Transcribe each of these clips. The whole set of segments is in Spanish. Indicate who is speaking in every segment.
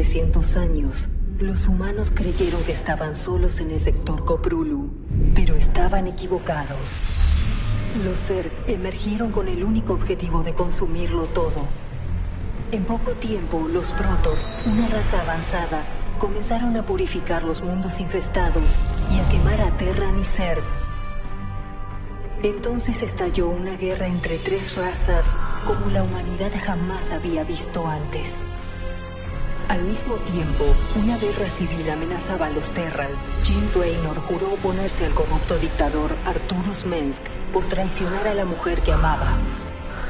Speaker 1: 300 años, los humanos creyeron que estaban solos en el sector Koprulu, pero estaban equivocados. Los Zerg emergieron con el único objetivo de consumirlo todo. En poco tiempo, los Protoss, una raza avanzada, comenzaron a purificar los mundos infestados y a quemar a Terran y Zerg. Entonces estalló una guerra entre tres razas como la humanidad jamás había visto antes. Al mismo tiempo, una guerra civil amenazaba a los Terran. Jim Raynor juró oponerse al corrupto dictador Arturus Mensk por traicionar a la mujer que amaba,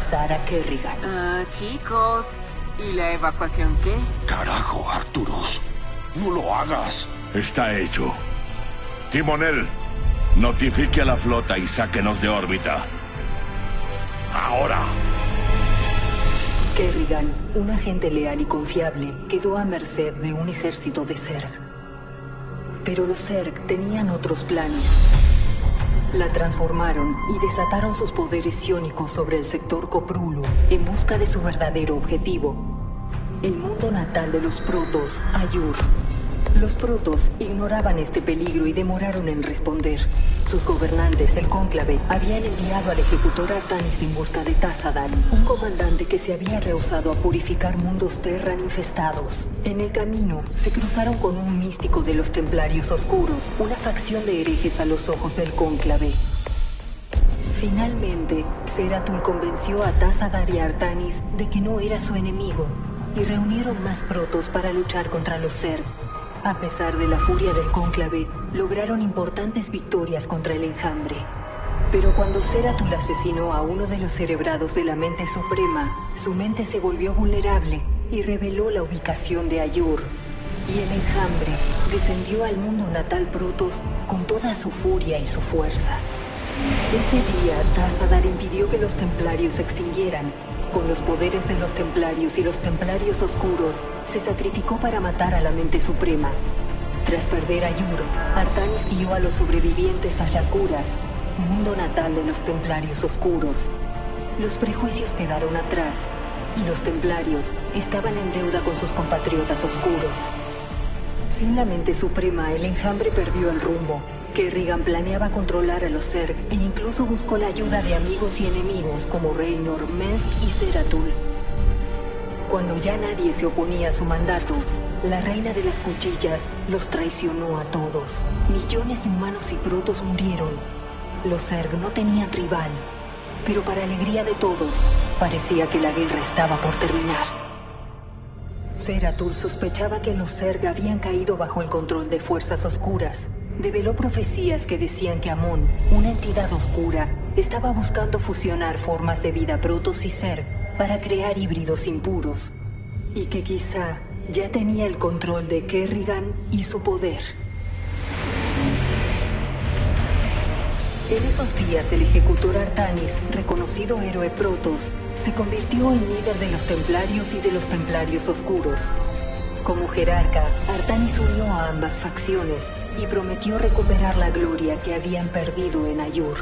Speaker 1: Sarah Kerrigan.
Speaker 2: Chicos, ¿y la evacuación qué?
Speaker 3: Carajo, Arturus. No lo hagas.
Speaker 4: Está hecho. Timonel, notifique a la flota y sáquenos de órbita. ¡Ahora!
Speaker 1: Kerrigan, un agente leal y confiable, quedó a merced de un ejército de Zerg. Pero los Zerg tenían otros planes. La transformaron y desataron sus poderes psiónicos sobre el sector Koprulu en busca de su verdadero objetivo: el mundo natal de los Protoss, Aiur. Los Protoss ignoraban este peligro y demoraron en responder. Sus gobernantes, el Cónclave, habían enviado al ejecutor Artanis en busca de Tazadan, un comandante que se había rehusado a purificar mundos Terran infestados. En el camino, se cruzaron con un místico de los Templarios Oscuros, una facción de herejes a los ojos del Cónclave. Finalmente, Zeratul convenció a Tazadar y a Artanis de que no era su enemigo, y reunieron más Protoss para luchar contra los Zerg. A pesar de la furia del Cónclave, lograron importantes victorias contra el Enjambre. Pero cuando Zeratul asesinó a uno de los cerebrados de la Mente Suprema, su mente se volvió vulnerable y reveló la ubicación de Aiur. Y el Enjambre descendió al mundo natal Protoss con toda su furia y su fuerza. Ese día, Tazadar impidió que los Templarios se extinguieran. Con los poderes de los Templarios y los Templarios Oscuros, se sacrificó para matar a la Mente Suprema. Tras perder a Aiur, Artanis guió a los sobrevivientes a Yakuras, mundo natal de los Templarios Oscuros. Los prejuicios quedaron atrás, y los Templarios estaban en deuda con sus compatriotas oscuros. Sin la Mente Suprema, el Enjambre perdió el rumbo. Kerrigan planeaba controlar a los Zerg e incluso buscó la ayuda de amigos y enemigos como Raynor, Mensk y Zeratul. Cuando ya nadie se oponía a su mandato, la Reina de las Cuchillas los traicionó a todos. Millones de humanos y protos murieron. Los Zerg no tenían rival, pero para alegría de todos, parecía que la guerra estaba por terminar. Zeratul sospechaba que los Zerg habían caído bajo el control de fuerzas oscuras. Develó profecías que decían que Amon, una entidad oscura, estaba buscando fusionar formas de vida Protoss y Zerg para crear híbridos impuros, y que quizá ya tenía el control de Kerrigan y su poder. En esos días, el ejecutor Artanis, reconocido héroe Protoss, se convirtió en líder de los Templarios y de los Templarios Oscuros. Como jerarca, Artanis unió a ambas facciones y prometió recuperar la gloria que habían perdido en Aiur.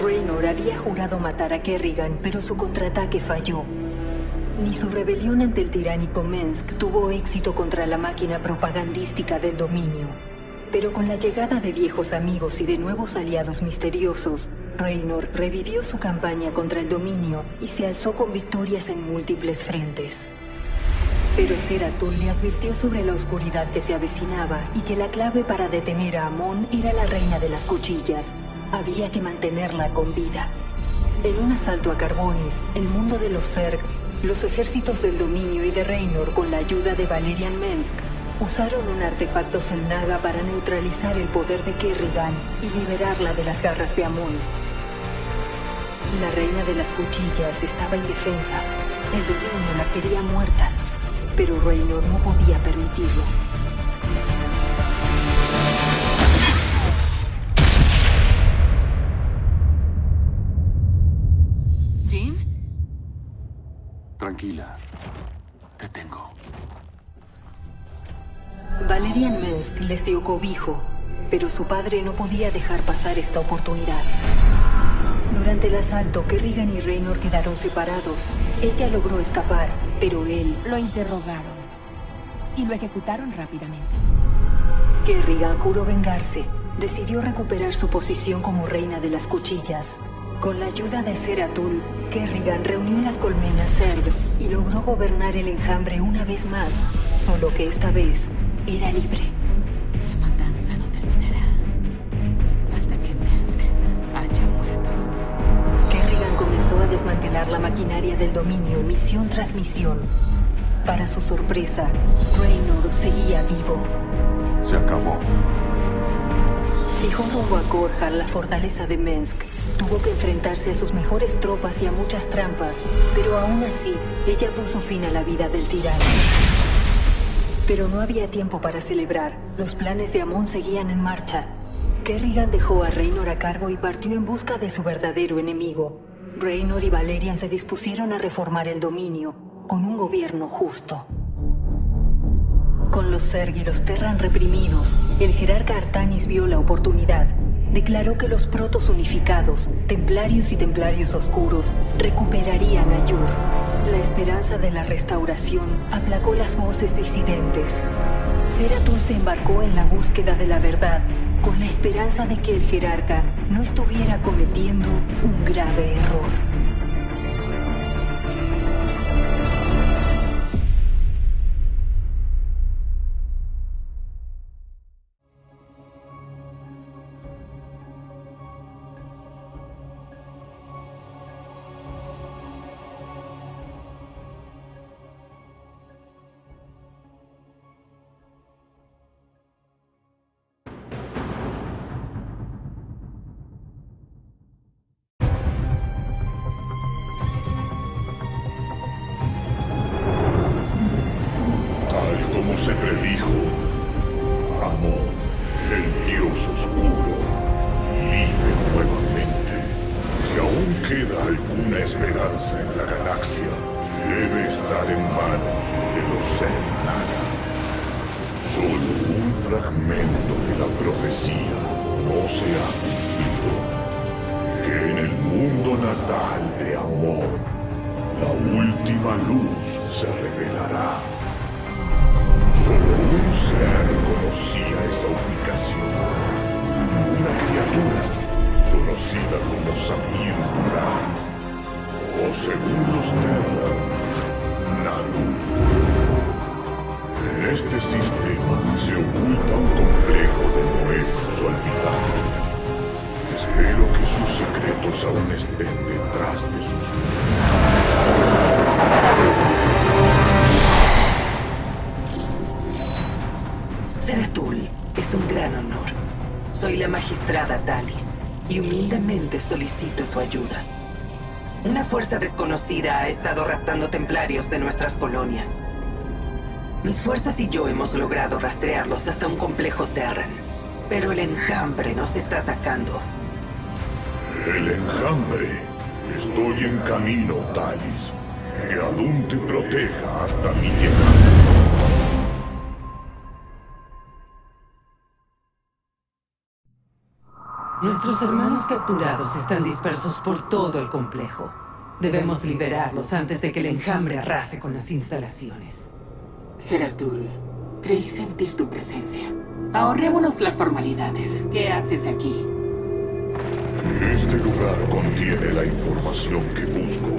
Speaker 1: Raynor había jurado matar a Kerrigan, pero su contraataque falló. Ni su rebelión ante el tiránico Mensk tuvo éxito contra la máquina propagandística del dominio. Pero con la llegada de viejos amigos y de nuevos aliados misteriosos, Raynor revivió su campaña contra el dominio y se alzó con victorias en múltiples frentes. Pero Zeratul le advirtió sobre la oscuridad que se avecinaba y que la clave para detener a Amon era la Reina de las Cuchillas. Había que mantenerla con vida. En un asalto a Carbonis, el mundo de los Zerg, los ejércitos del dominio y de Raynor, con la ayuda de Valerian Mensk, usaron un artefacto Selnaga para neutralizar el poder de Kerrigan y liberarla de las garras de Amon. La Reina de las Cuchillas estaba indefensa. El dominio la quería muerta, pero Raynor no podía permitirlo.
Speaker 2: ¿Jim?
Speaker 3: Tranquila. Te tengo.
Speaker 1: Valerian Mensk les dio cobijo, pero su padre no podía dejar pasar esta oportunidad. Durante el asalto, Kerrigan y Raynor quedaron separados. Ella logró escapar, pero él...
Speaker 5: Lo interrogaron y lo ejecutaron rápidamente.
Speaker 1: Kerrigan juró vengarse. Decidió recuperar su posición como reina de las cuchillas. Con la ayuda de Zeratul, Kerrigan reunió las colmenas Zerg y logró gobernar el enjambre una vez más, solo que esta vez era libre.
Speaker 5: La matanza no terminará hasta que Mengsk haya muerto.
Speaker 1: Kerrigan comenzó a desmantelar la maquinaria del dominio misión tras misión. Para su sorpresa, Raynor seguía vivo.
Speaker 3: Se acabó.
Speaker 1: Fijó rumbo a Korhal, la fortaleza de Mengsk. Tuvo que enfrentarse a sus mejores tropas y a muchas trampas, pero aún así, ella puso fin a la vida del tirano. Pero no había tiempo para celebrar. Los planes de Amon seguían en marcha. Kerrigan dejó a Raynor a cargo y partió en busca de su verdadero enemigo. Raynor y Valerian se dispusieron a reformar el dominio, con un gobierno justo. Con los Zerg y los Terran reprimidos, el jerarca Artanis vio la oportunidad. Declaró que los protos unificados, templarios y templarios oscuros, recuperarían a Yur. La esperanza de la restauración aplacó las voces disidentes. Zeratul se embarcó en la búsqueda de la verdad, con la esperanza de que el jerarca no estuviera cometiendo un grave error.
Speaker 4: Como se predijo, Amon, el dios oscuro, vive nuevamente. Si aún queda alguna esperanza en la galaxia, debe estar en manos de los Zerg. Solo un fragmento de la profecía no se ha cumplido. Que en el mundo natal de Amon, la última luz se revelará. Solo un ser conocía esa ubicación. Una criatura conocida como Samir Duran, o según los Terran, Na'Rul. En este sistema se oculta un complejo de nuevos olvidados. Espero que sus secretos aún estén detrás de sus muros.
Speaker 6: Zeratul, es un gran honor. Soy la magistrada Talis, y humildemente solicito tu ayuda. Una fuerza desconocida ha estado raptando templarios de nuestras colonias. Mis fuerzas y yo hemos logrado rastrearlos hasta un complejo Terran, pero el enjambre nos está atacando.
Speaker 4: El enjambre. Estoy en camino, Talis. Que Adun te proteja hasta mi llegada.
Speaker 6: Nuestros hermanos capturados están dispersos por todo el complejo. Debemos liberarlos antes de que el enjambre arrase con las instalaciones.
Speaker 2: Zeratul, creí sentir tu presencia. Ahorrémonos las formalidades. ¿Qué haces aquí?
Speaker 4: Este lugar contiene la información que busco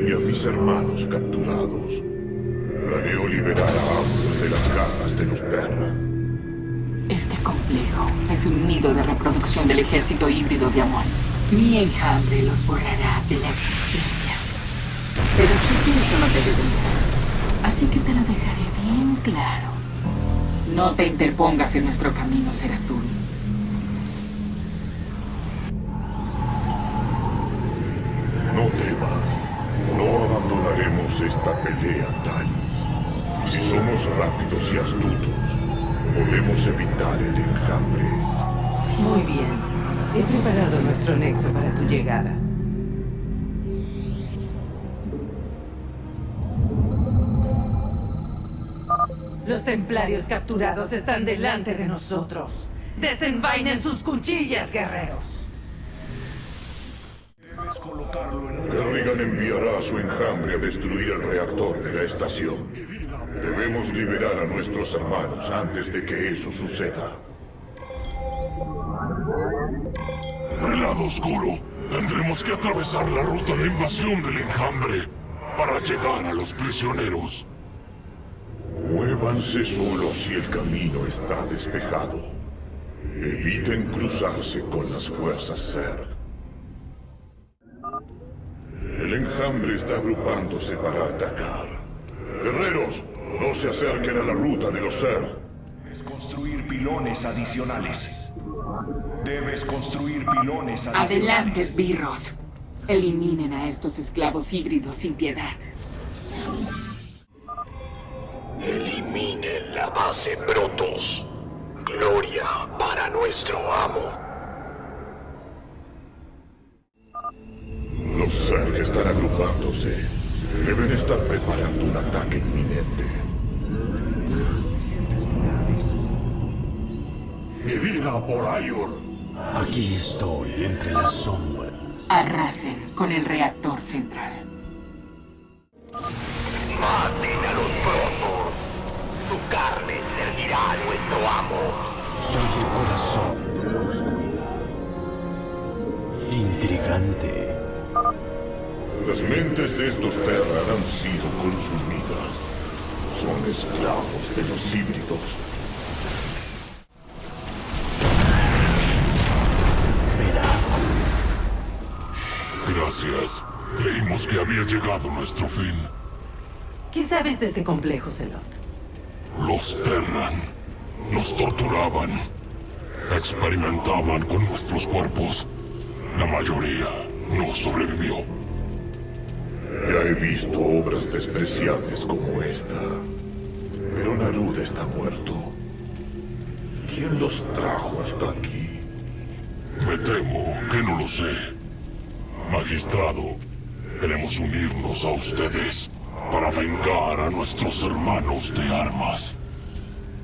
Speaker 4: y a mis hermanos capturados. Planeo liberar a ambos de las garras de los Terran.
Speaker 2: Este complejo es un nido de reproducción del ejército híbrido de Amon. Mi enjambre los borrará de la existencia. Pero sé que eso no te ayudará. Así que te lo dejaré bien claro. No te interpongas en nuestro camino, Zeratul.
Speaker 4: No temas. No abandonaremos esta pelea, Talis. Si somos rápidos y astutos, podemos evitar el enjambre.
Speaker 6: Muy bien. He preparado nuestro nexo para tu llegada. Los templarios capturados están delante de nosotros. ¡Desenvainen sus cuchillas, guerreros!
Speaker 4: Regan enviará a su enjambre a destruir el reactor de la estación. Debemos liberar a nuestros hermanos antes de que eso suceda.
Speaker 7: El lado oscuro. Tendremos que atravesar la ruta de invasión del enjambre para llegar a los prisioneros.
Speaker 4: Muévanse solos si el camino está despejado. Eviten cruzarse con las fuerzas Zerg. El enjambre está agrupándose para atacar. Guerreros, no se acerquen a la ruta de los Zerg.
Speaker 8: Debes construir pilones adicionales. Debes construir pilones adicionales.
Speaker 2: Adelante, esbirros. Eliminen a estos esclavos híbridos sin piedad.
Speaker 3: Eliminen la base Protoss. Gloria para nuestro amo.
Speaker 4: Los Zerg están agrupándose. Deben estar preparando un ataque inminente.
Speaker 7: Mi vida por Aiur.
Speaker 3: Aquí estoy entre las sombras.
Speaker 2: Arrasen con el reactor central.
Speaker 3: Maten a los Protoss. Su carne servirá a nuestro amo. Soy el corazón de la oscuridad. Intrigante.
Speaker 4: Las mentes de estos Terran han sido consumidas. Son esclavos de los híbridos.
Speaker 7: Gracias. Creímos que había llegado nuestro fin.
Speaker 6: ¿Qué sabes de este complejo, Zelot?
Speaker 7: Los Terran. Nos torturaban. Experimentaban con nuestros cuerpos. La mayoría no sobrevivió.
Speaker 4: Ya he visto obras despreciables como esta. Pero Narud está muerto. ¿Quién los trajo hasta aquí?
Speaker 7: Me temo que no lo sé. Magistrado, queremos unirnos a ustedes para vengar a nuestros hermanos de armas.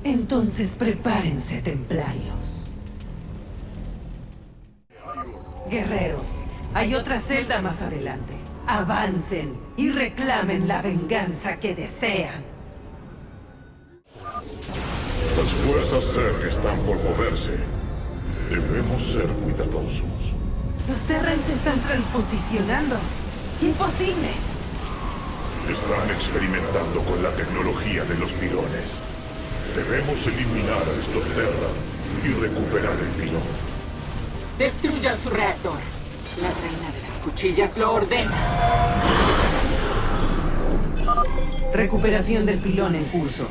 Speaker 6: Entonces prepárense, templarios. Guerreros, hay otra celda más adelante. Avancen y reclamen la venganza que desean.
Speaker 4: Las fuerzas Zerg están por moverse. Debemos ser cuidadosos.
Speaker 6: Los Terran se están transposicionando. ¡Imposible!
Speaker 4: Están experimentando con la tecnología de los pilones. Debemos eliminar a estos Terran y recuperar el pilón.
Speaker 2: Destruyan su reactor. La reina de las cuchillas lo ordena.
Speaker 6: Recuperación del pilón en curso.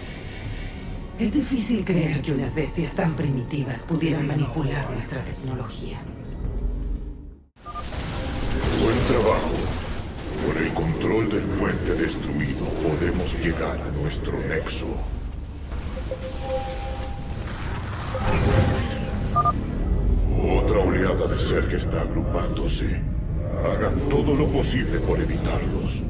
Speaker 6: Es difícil creer que unas bestias tan primitivas pudieran manipular nuestra tecnología.
Speaker 4: Buen trabajo. Con el control del puente destruido podemos llegar a nuestro nexo. Otra oleada de Zerg está agrupándose. Hagan todo lo posible por evitarlos.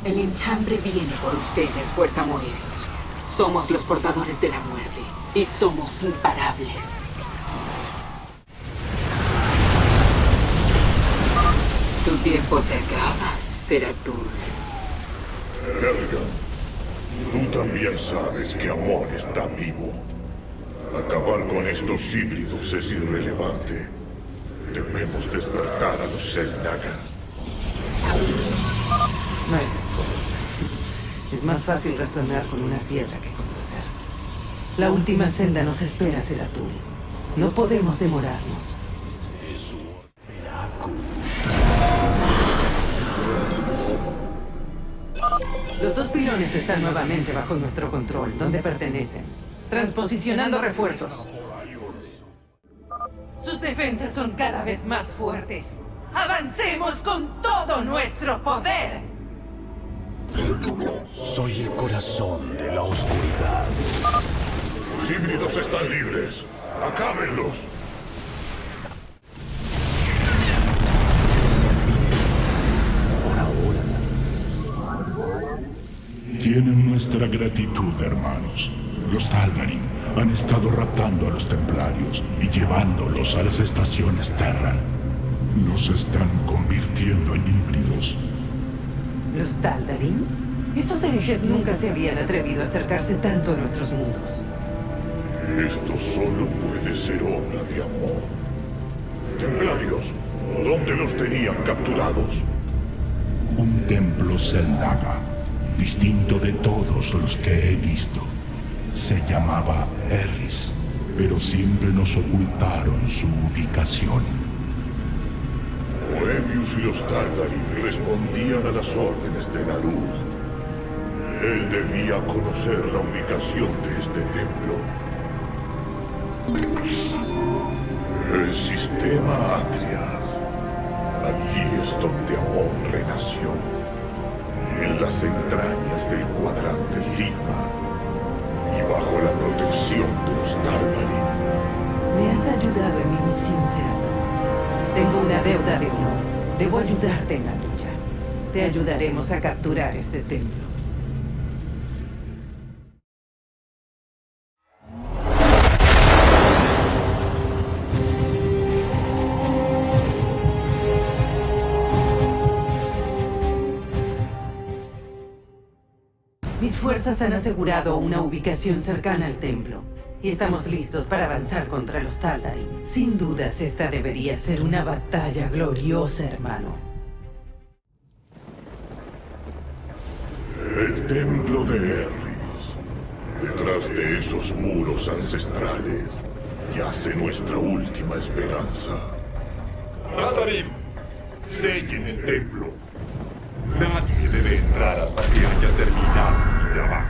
Speaker 2: El enjambre viene por ustedes, Fuerza Moebius. Somos los portadores de la muerte y somos imparables. Tu tiempo se acaba, Zeratul.
Speaker 4: Kerrigan, tú también sabes que Amon está vivo. Acabar con estos híbridos es irrelevante. Debemos despertar a los Xel'Naga.
Speaker 6: No hay respuesta. Es más fácil razonar con una piedra que conocer. La última senda nos espera, Zeratul. No podemos demorarnos. Los dos pilones están nuevamente bajo nuestro control, donde pertenecen. Transposicionando refuerzos. Sus defensas son cada vez más fuertes. ¡Avancemos con todo nuestro poder!
Speaker 3: Soy el corazón de la oscuridad.
Speaker 4: Los híbridos están libres. ¡Acábenlos!
Speaker 7: Tienen nuestra gratitud, hermanos. Los Tal'Darim han estado raptando a los templarios y llevándolos a las estaciones Terran.
Speaker 4: Nos están convirtiendo en híbridos.
Speaker 6: ¿Los Taldarim? Esos herejes nunca se habían atrevido a acercarse tanto a nuestros mundos.
Speaker 4: Esto solo puede ser obra de Amon. Templarios, ¿dónde los tenían capturados? Un templo Zeldaga, distinto de todos los que he visto. Se llamaba Erris, pero siempre nos ocultaron su ubicación. Moebius y los Taldarim respondían a las órdenes de Narud. Él debía conocer la ubicación de este templo. El sistema Atrias. Aquí es donde Amon renació. En las entrañas del cuadrante Sigma. Y bajo la protección de los Taldarim.
Speaker 6: Me has ayudado en mi misión, Serato. Tengo una deuda de honor. Debo ayudarte en la tuya. Te ayudaremos a capturar este templo. Mis fuerzas han asegurado una ubicación cercana al templo. Y estamos listos para avanzar contra los Taldarim. Sin dudas, esta debería ser una batalla gloriosa, hermano.
Speaker 4: El templo de Erris. Detrás de esos muros ancestrales yace nuestra última esperanza.
Speaker 3: Taldarim, sellen el templo. Nadie debe entrar hasta que haya terminado mi trabajo.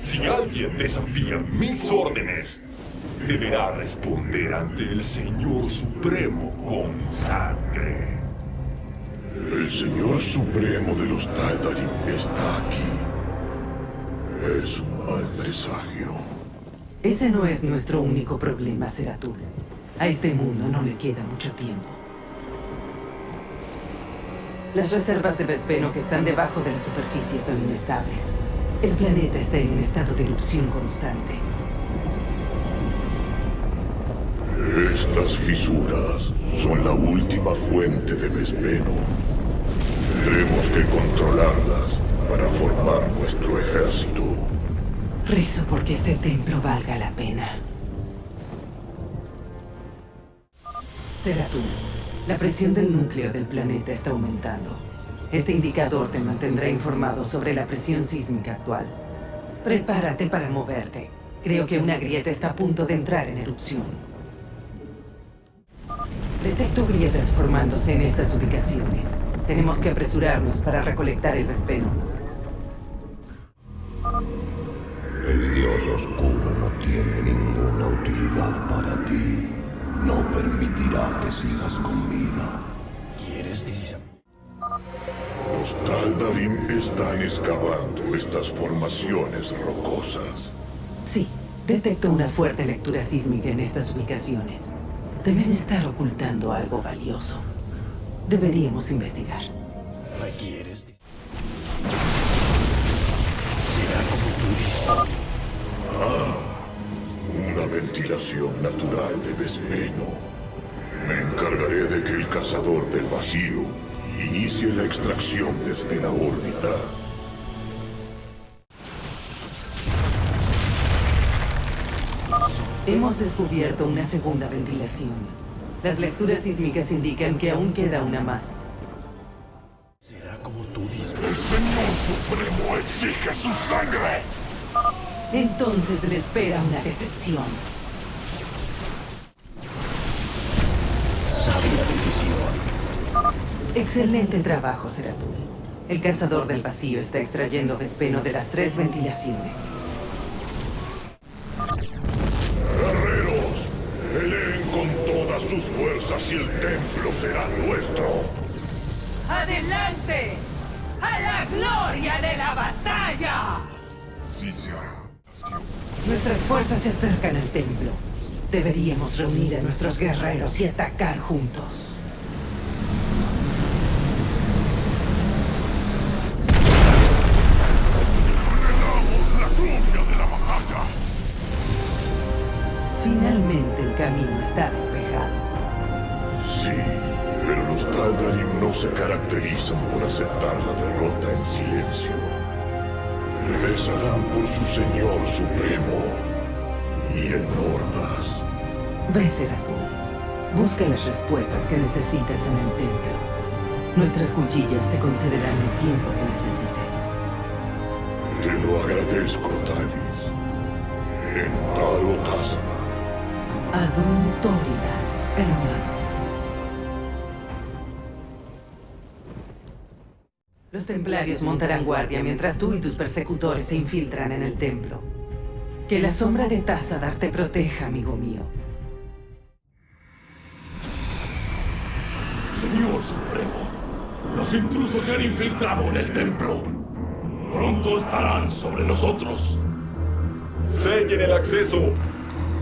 Speaker 3: Si alguien desafía mis órdenes, deberá responder ante el Señor Supremo con sangre.
Speaker 4: El Señor Supremo de los Taldarim está aquí. Es un mal presagio.
Speaker 6: Ese no es nuestro único problema, Seratul. A este mundo no le queda mucho tiempo. Las reservas de Vespeno que están debajo de la superficie son inestables. El planeta está en un estado de erupción constante.
Speaker 4: Estas fisuras son la última fuente de Vespeno. Tendremos que controlarlas para formar nuestro ejército.
Speaker 6: Rezo porque este templo valga la pena. Seratul, la presión del núcleo del planeta está aumentando. Este indicador te mantendrá informado sobre la presión sísmica actual. Prepárate para moverte. Creo que una grieta está a punto de entrar en erupción. Detecto grietas formándose en estas ubicaciones. Tenemos que apresurarnos para recolectar el Vespeno.
Speaker 4: El dios oscuro no tiene ninguna utilidad para ti. No permitirá que sigas con vida.
Speaker 3: ¿Quieres divisar?
Speaker 4: Los Taldarim están excavando estas formaciones rocosas.
Speaker 6: Sí, detecto una fuerte lectura sísmica en estas ubicaciones. Deben estar ocultando algo valioso. Deberíamos investigar.
Speaker 3: ¿Requieres de... Será como tú dispones.
Speaker 4: Una ventilación natural de Vespeno. Me encargaré de que el cazador del vacío inicie la extracción desde la órbita.
Speaker 6: Hemos descubierto una segunda ventilación. Las lecturas sísmicas indican que aún queda una más.
Speaker 3: Será como tú dispones.
Speaker 4: ¡El Señor Supremo exige su sangre!
Speaker 6: Entonces le espera una decepción.
Speaker 3: Sabia decisión.
Speaker 6: Excelente trabajo, Seratul. El cazador del vacío está extrayendo Vespeno de las 3 ventilaciones.
Speaker 4: ¡Guerreros! Peleen con todas sus fuerzas y el templo será nuestro.
Speaker 6: ¡Adelante! ¡A la gloria de la batalla!
Speaker 4: Sí se hará.
Speaker 6: Nuestras fuerzas se acercan al templo. Deberíamos reunir a nuestros guerreros y atacar juntos.
Speaker 4: ¡Revelamos la gloria de la batalla!
Speaker 6: Finalmente el camino está despejado.
Speaker 4: Sí, Taldarim no se caracterizan por aceptar la derrota en silencio. Regresarán por su Señor Supremo y en hordas.
Speaker 6: Ve, Zeratul. Busca las respuestas que necesites en el templo. Nuestras cuchillas te concederán el tiempo que necesites.
Speaker 4: Te lo agradezco, Talis. En Taro Tazada.
Speaker 6: Adun Tóridas, hermano. Los templarios montarán guardia mientras tú y tus persecutores se infiltran en el templo. Que la sombra de Tazadar te proteja, amigo mío.
Speaker 3: Señor Supremo, los intrusos se han infiltrado en el templo. Pronto estarán sobre nosotros. Sellen el acceso.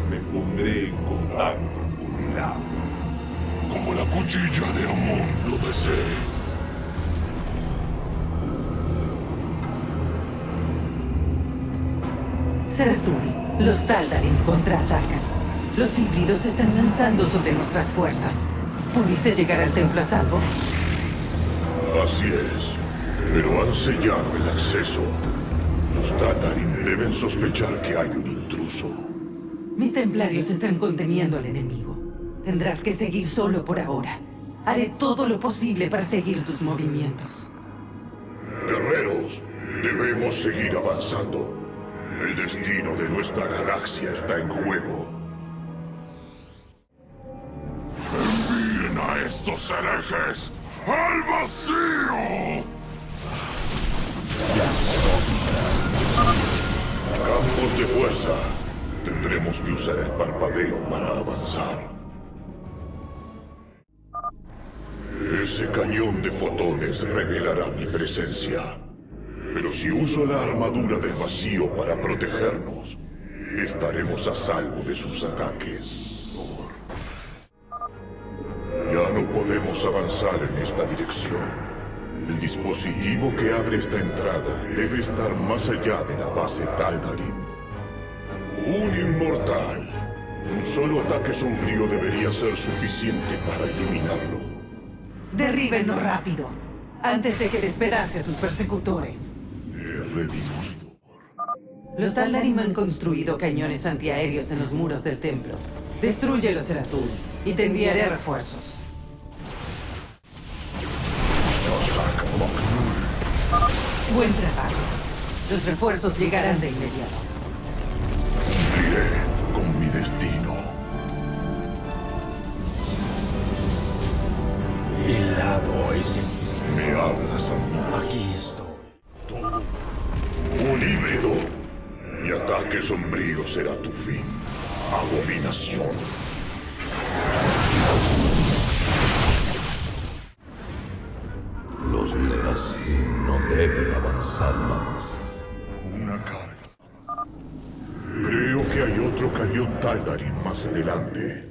Speaker 3: Me pondré en contacto con el amo.
Speaker 7: Como la cuchilla de Amon lo desee.
Speaker 6: Zeratul, los Taldarim contraatacan. Los híbridos se están lanzando sobre nuestras fuerzas. ¿Pudiste llegar al templo a salvo?
Speaker 4: Así es, pero han sellado el acceso. Los Taldarim deben sospechar que hay un intruso.
Speaker 6: Mis templarios están conteniendo al enemigo. Tendrás que seguir solo por ahora. Haré todo lo posible para seguir tus movimientos.
Speaker 4: Guerreros, debemos seguir avanzando. El destino de nuestra galaxia está en juego.
Speaker 7: ¡Envíen a estos herejes al vacío!
Speaker 4: Campos de fuerza. Tendremos que usar el parpadeo para avanzar. Ese cañón de fotones revelará mi presencia. Pero si uso la armadura del vacío para protegernos, estaremos a salvo de sus ataques. Ya no podemos avanzar en esta dirección. El dispositivo que abre esta entrada debe estar más allá de la base Taldarim. Un inmortal. Un solo ataque sombrío debería ser suficiente para eliminarlo.
Speaker 6: Derríbenlo rápido, antes de que despedace a tus persecutores.
Speaker 4: Redimido.
Speaker 6: Los Taldarim han construido cañones antiaéreos en los muros del templo. Destrúyelos, Zeratul, y te enviaré refuerzos.
Speaker 4: Shosak Moknul.
Speaker 6: Buen trabajo. Los refuerzos llegarán de inmediato.
Speaker 4: Cumpliré con mi destino.
Speaker 9: El lado ese.
Speaker 4: Me hablas a mí.
Speaker 9: Aquí estoy.
Speaker 4: Todo. Un híbrido. Mi ataque sombrío será tu fin. Abominación.
Speaker 10: Los Nerasim no deben avanzar más.
Speaker 4: Una carga. Creo que hay otro cañón Taldarim más adelante.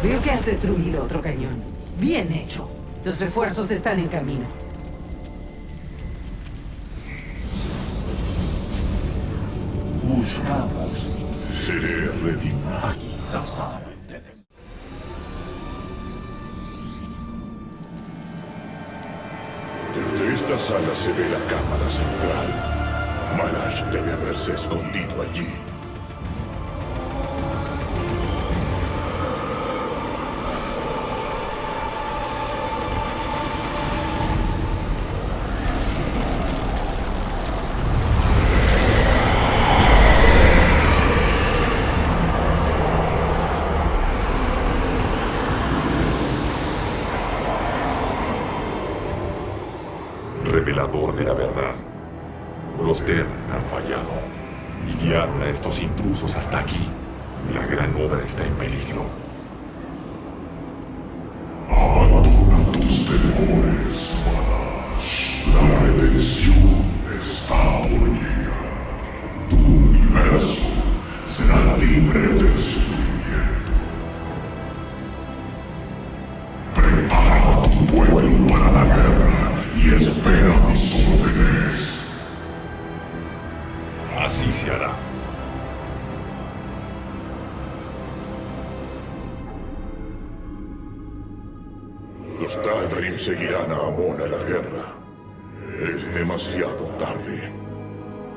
Speaker 6: Veo que has destruido otro cañón. Bien hecho. Los refuerzos están en camino.
Speaker 9: Buscamos.
Speaker 4: Seré redimido.
Speaker 9: Aquí. Tazadar.
Speaker 4: Desde esta sala se ve la cámara central. Malash debe haberse escondido allí.
Speaker 3: Revelador de la verdad. Los Terran han fallado y guiaron a estos intrusos hasta aquí. La gran obra está en peligro.
Speaker 7: Abandona tus temores, Malash. La redención está por llegar. Tu universo será libre del sufrimiento. Prepara a tu pueblo para la guerra y espera mis órdenes.
Speaker 3: Así se hará.
Speaker 4: Los Taldarim seguirán a Amon a la guerra. Es demasiado tarde.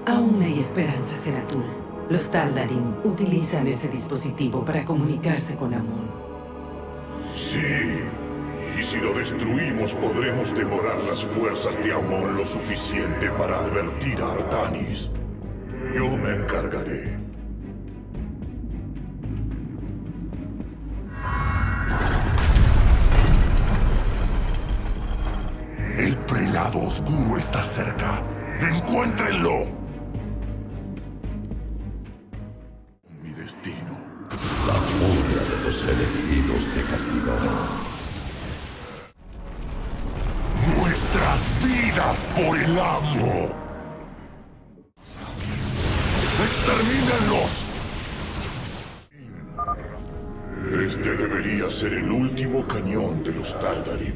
Speaker 6: Aún hay esperanza, Zeratul. Los Taldarim utilizan ese dispositivo para comunicarse con Amon.
Speaker 4: Sí. Y si lo destruimos, podremos devorar las fuerzas de Amon lo suficiente para advertir a Artanis. Yo me encargaré.
Speaker 7: El prelado oscuro está cerca. ¡Encuéntrenlo!
Speaker 4: Mi destino.
Speaker 10: La furia de los elegidos te castigará.
Speaker 7: ¡Nuestras vidas por el amo! ¡Extermínenlos!
Speaker 4: Este debería ser el último cañón de los Taldarim.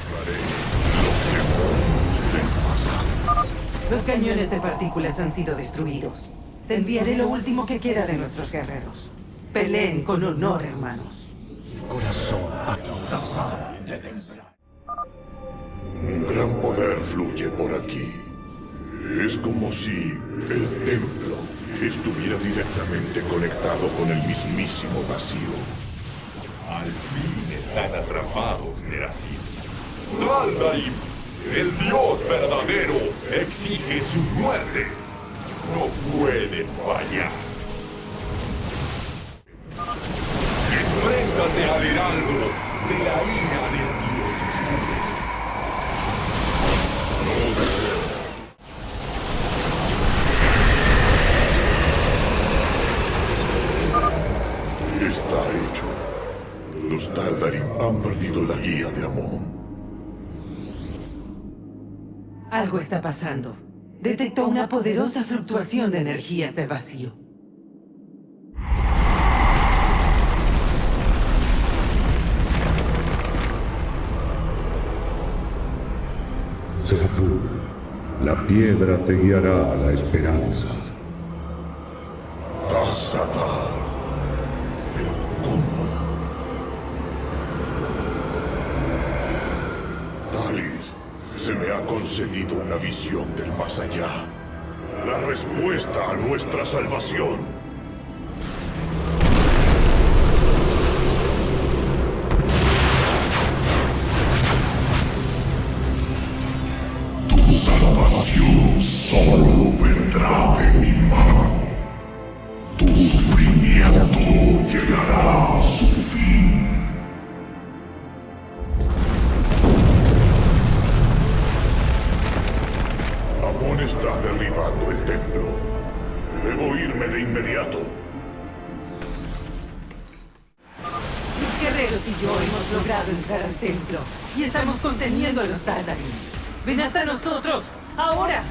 Speaker 4: Borraré los demonios del pasado.
Speaker 6: Los cañones de partículas han sido destruidos. Te enviaré lo último que queda de nuestros guerreros. Peleen con honor, hermanos.
Speaker 9: Corazón acordazado de templar.
Speaker 4: Un gran poder fluye por aquí. Es como si el templo estuviera directamente conectado con el mismísimo vacío.
Speaker 3: Al fin están atrapados, Neracid. Taldarim, el dios verdadero, exige su muerte. No pueden fallar. Enfréntate al heraldo de la ira del dios oscuro.
Speaker 4: Está hecho. Los Taldarim han perdido la guía de Amon.
Speaker 6: Algo está pasando. Detectó una poderosa fluctuación de energías del vacío.
Speaker 11: Zeratul, la piedra te guiará a la esperanza.
Speaker 4: Tasadar. ¿Pero cómo? Talis, se me ha concedido una visión del más allá. La respuesta a nuestra salvación.
Speaker 7: Tu salvación solo vendrá de mi mano. Tu sufrimiento llegará a su fin.
Speaker 4: Amon está derribando el templo. Debo irme de inmediato.
Speaker 6: Mis guerreros y yo hemos logrado entrar al templo y estamos conteniendo a los Taldarim. ¡Ven hasta nosotros! ¡Ahora!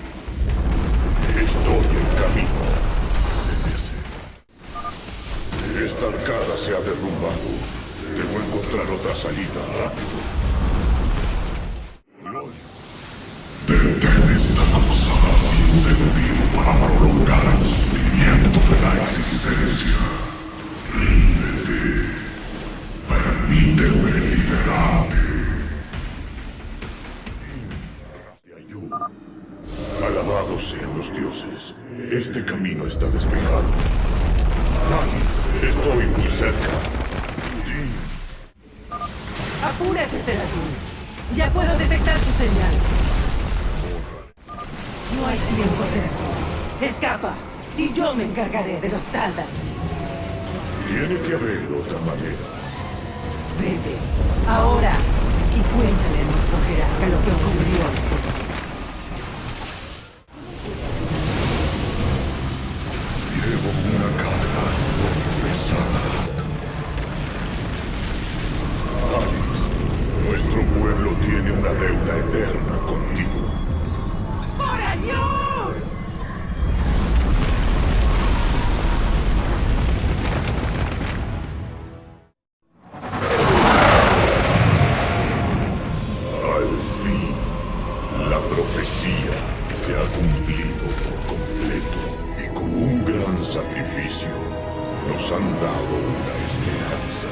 Speaker 4: Estoy en camino. Esta arcada se ha derrumbado. Debo encontrar otra salida rápido.
Speaker 7: Detén esta cruzada sin sentido para prolongar el sufrimiento de la existencia. Ríndete. Permíteme liberarte.
Speaker 4: Alabados sean los dioses. Este camino está despejado. Talis, estoy muy cerca.
Speaker 6: ¡Apúrate, Zeratul! ¡Ya puedo detectar tu señal! No hay tiempo, Zeratul. ¡Escapa! Y yo me encargaré de los Taldarim.
Speaker 4: Tiene que haber otra manera.
Speaker 6: Vete, ahora, y cuéntale a nuestro jerarca lo que ocurrió esta noche.
Speaker 4: Llevo una carga muy pesada. Talis, nuestro pueblo tiene una deuda eterna contigo.
Speaker 6: ¡Por años!
Speaker 4: Al fin, la profecía se ha cumplido por completo y con un gran sacrificio nos han dado una esperanza,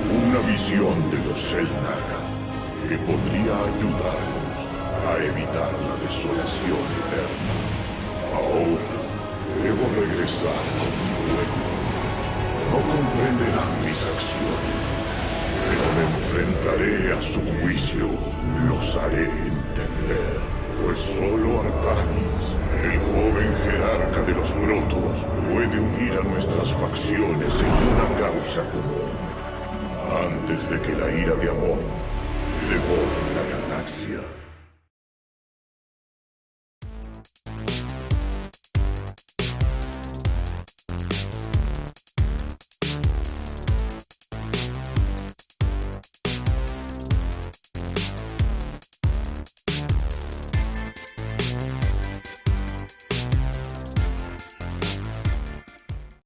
Speaker 4: una una visión de los Xel'Naga que podría ayudarnos a evitar la desolación eterna. Ahora debo regresar con mi pueblo. No comprenderán mis acciones, pero me enfrentaré a su juicio. Los haré entender, pues solo Artanis, el joven jerarca de los Protoss, puede unir a nuestras facciones en una causa común, antes de que la ira de Amon devore la galaxia.